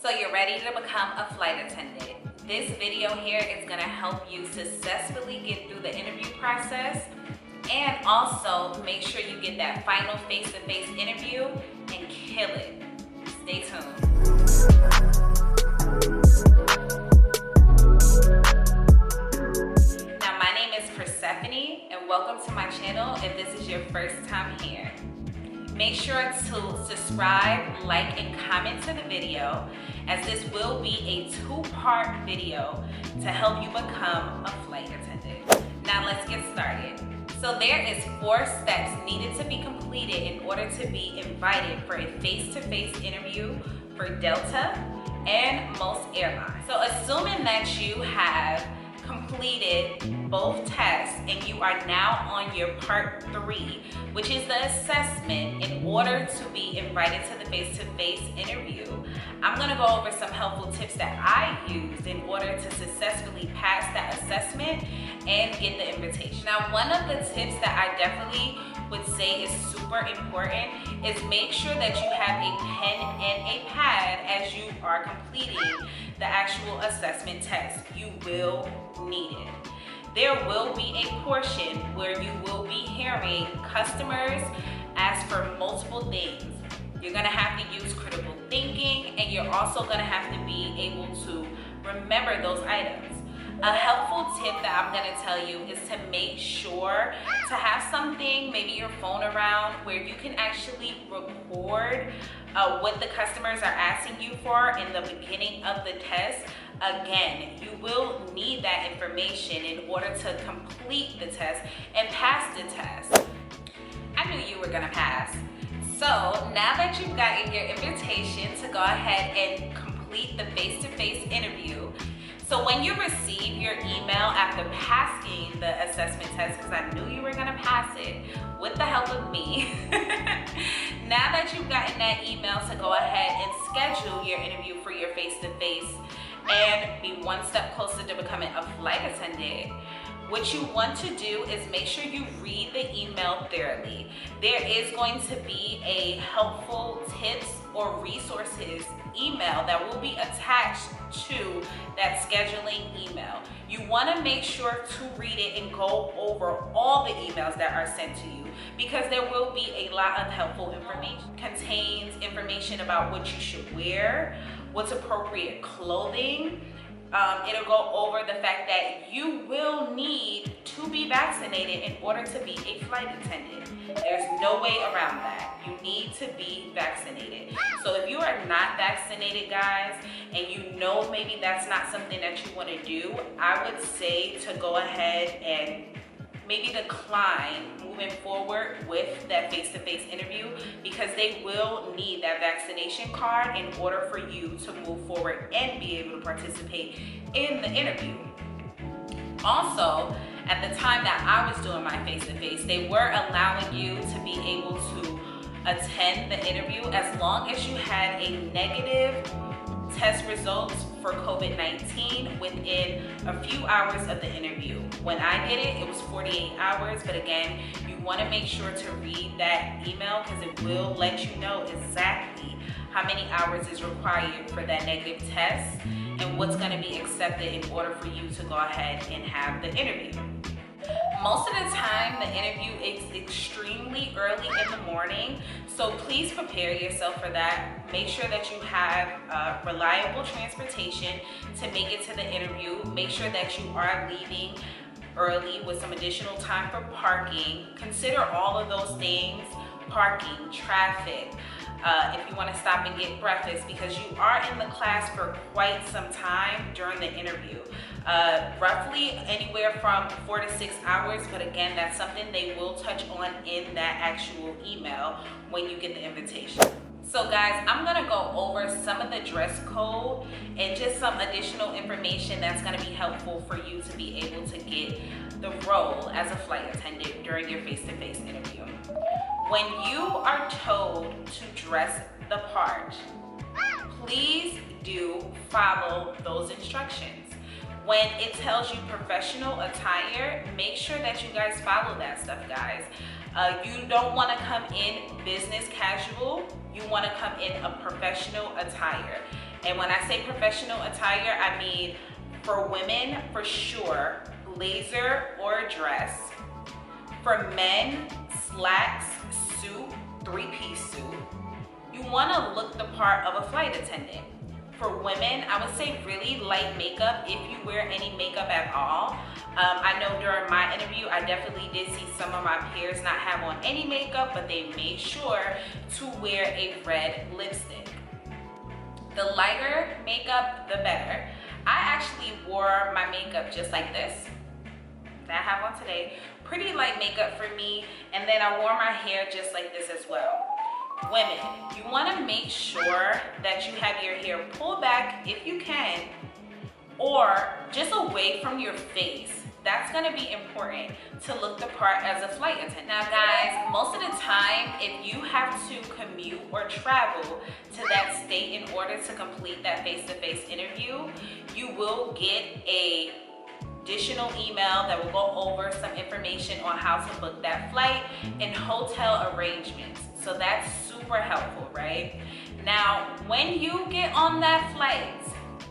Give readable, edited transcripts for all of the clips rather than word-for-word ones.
So you're ready to become a flight attendant. This video here is gonna help you successfully get through the interview process and also make sure you get that final face-to-face interview and kill it. Stay tuned. Now my name is Persephone and welcome to my channel if this is your first time here. Make sure to subscribe, like, and comment to the video, as this will be a two-part video to help you become a flight attendant. Now let's get started. So there is 4 steps needed to be completed in order to be invited for a face-to-face interview for Delta and most airlines. So assuming that you have completed both tests and you are now on your part 3, which is the assessment in order to be invited to the face-to-face interview, I'm gonna go over some helpful tips that I used in order to successfully pass that assessment and get the invitation. Now, one of the tips that I definitely would say is super important is make sure that you have a pen and a pad as you are completing the actual assessment test. You will need it. There will be a portion where you will be hearing customers ask for multiple things. You're gonna have to use critical thinking, and you're also gonna have to be able to remember those items. A helpful tip that I'm gonna tell you is to make sure to have something, maybe your phone around, where you can actually record what the customers are asking you for in the beginning of the test. Again, you will need that information in order to complete the test and pass the test. I knew you were gonna pass. So now that you've gotten your invitation to go ahead and complete the face-to-face interview, so when you receive your email after passing the assessment test, because I knew you were gonna pass it with the help of me, now that you've gotten that email to go ahead and schedule your interview for your face-to-face and be one step closer to becoming a flight attendant, what you want to do is make sure you read the email thoroughly. There is going to be a helpful tips or resources email that will be attached to that scheduling email. You want to make sure to read it and go over all the emails that are sent to you, because there will be a lot of helpful information. It contains information about what you should wear, what's appropriate clothing. It'll go over the fact that you will need to be vaccinated in order to be a flight attendant. There's no way around that. You need to be vaccinated. So if you are not vaccinated, guys, and you know maybe that's not something that you want to do, I would say to go ahead and maybe decline moving forward with that face-to-face interview, because they will need that vaccination card in order for you to move forward and be able to participate in the interview. Also, at the time that I was doing my face-to-face, they were allowing you to be able to attend the interview as long as you had a negative test results for COVID-19 within a few hours of the interview. When I did it, it was 48 hours, but again, you want to make sure to read that email, because it will let you know exactly how many hours is required for that negative test and what's going to be accepted in order for you to go ahead and have the interview. Most of the time, the interview is extremely early in the morning, so please prepare yourself for that. Make sure that you have reliable transportation to make it to the interview. Make sure that you are leaving early with some additional time for parking. Consider all of those things: parking, traffic, if you want to stop and get breakfast, because you are in the class for quite some time during the interview. Roughly anywhere from 4 to 6 hours, but again, that's something they will touch on in that actual email when you get the invitation. So guys, I'm gonna go over some of the dress code and just some additional information that's gonna be helpful for you to be able to get the role as a flight attendant during your face-to-face interview. When you are told to dress the part, please do follow those instructions. When it tells you professional attire, make sure that you guys follow that stuff, guys. You don't want to come in business casual. you want to come in a professional attire. And when I say professional attire, I mean for women, for sure, blazer or dress. For men, slacks, suit, three-piece suit. You want to look the part of a flight attendant. For women, I would say really light makeup if you wear any makeup at all. I know during my interview, I definitely did see some of my peers not have on any makeup, but they made sure to wear a red lipstick. The lighter makeup, the better. I actually wore my makeup just like this that I have on today. Pretty light makeup for me, and then I wore my hair just like this as well. Women, you want to make sure that you have your hair pulled back if you can, or just away from your face. That's going to be important to look the part as a flight attendant. Now guys, most of the time, if you have to commute or travel to that state in order to complete that face-to-face interview, you will get a additional email that will go over some information on how to book that flight and hotel arrangements. So that's super helpful, right? Now, when you get on that flight,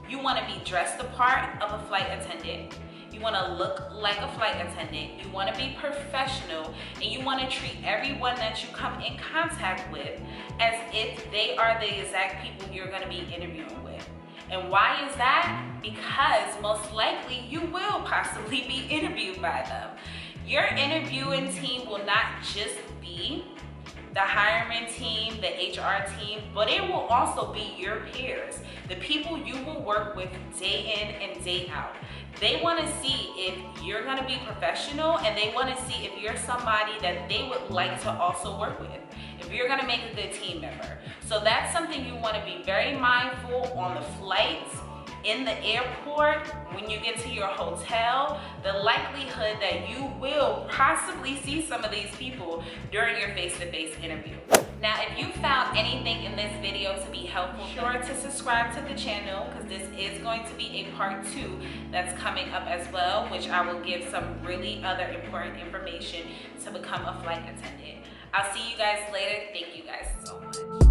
you want to be dressed the part of a flight attendant. You want to look like a flight attendant. You want to be professional, and you want to treat everyone that you come in contact with as if they are the exact people you're going to be interviewing with. And why is that? Because most likely you will possibly be interviewed by them. Your interviewing team will not just be the hiring team, the HR team, but it will also be your peers, the people you will work with day in and day out. They want to see if you're going to be professional, and they want to see if you're somebody that they would like to also work with, if you're going to make a good team member. So that's something you want to be very mindful on the flights, in the airport, when you get to your hotel, the likelihood that you will possibly see some of these people during your face-to-face interview. Now, if you found anything in this video to be helpful, be sure to subscribe to the channel, because this is going to be a part 2 that's coming up as well, which I will give some really other important information to become a flight attendant. I'll see you guys later. Thank you guys so much.